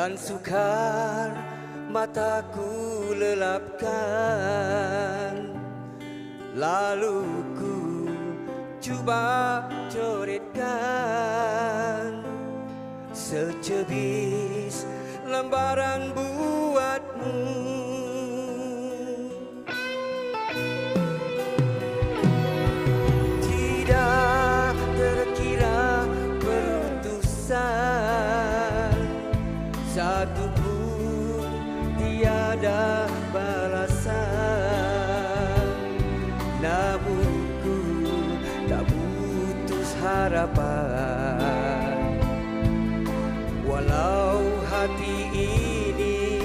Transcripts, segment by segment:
dan sukar mataku lelapkan. Lalu ku cuba coretkan secebis lembaran buatmu. Tidak terkira perutusan, satu pun tiada balasan. Namun ku tak putus harapan, walau hati ini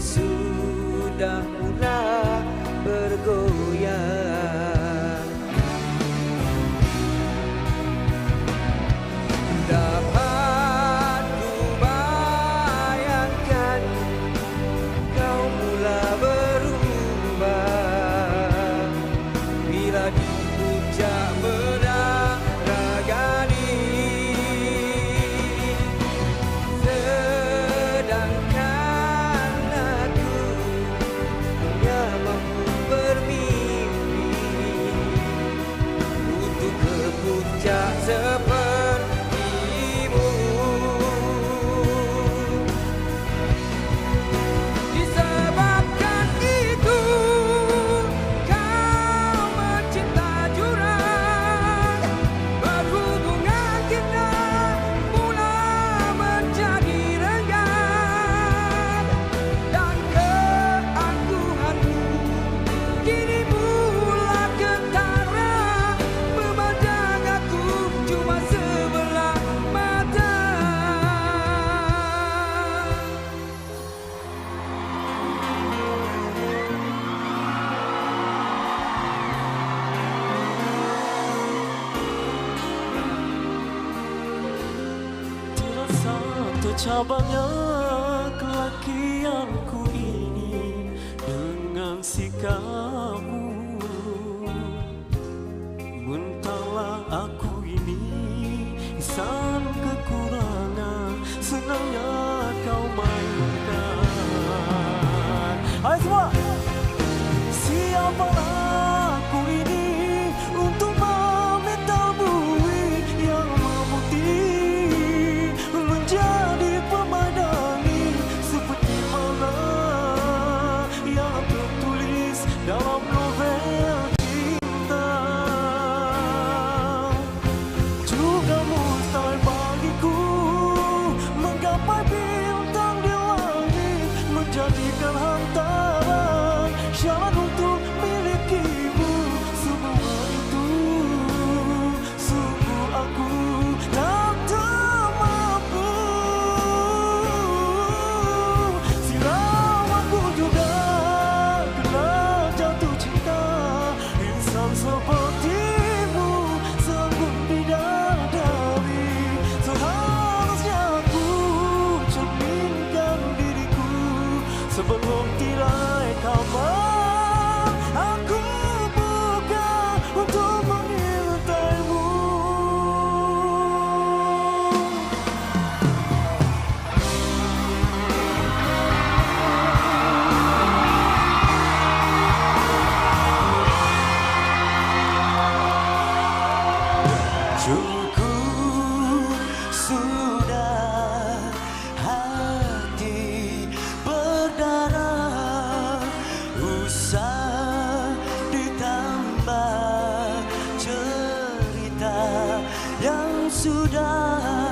sudah mula bergoyang. Dapat ku bayangkan kau mula berubah bila di puncak meneragani. Sedangkan aku hanya mampu bermimpi untuk ke puncak sepertimu. Disebabkan itu kau mencinta jurang, berhubungan kita mula menjadi renggang, dan keangkuhanmu kini mula ketara, memandang aku cuma sebelah mata. Terasa tercabangnya kelakianku ini dengan sikapmu. Mentahlah aku ini insan kekurangan, senangnya kau mainkan. Hai semua, siapalah aku ini untuk meminta bui yang memutih menjadi pemadani, seperti mana yang tertulis dalam novel cinta. Juga mustahil bagiku menggapai bintang di langit, menjadikan hantaran syarat untuk milikimu. Semua itu sungguh aku tak mampu. Silau aku juga kena jatuh cinta, insan sepertimu sanggup bidadari. Seharusnya aku cerminkan diriku sebelum tirai kamar aku buka untuk mengintaimu. Cukup sudah hati berdarah, usah ditambah cerita yang sudah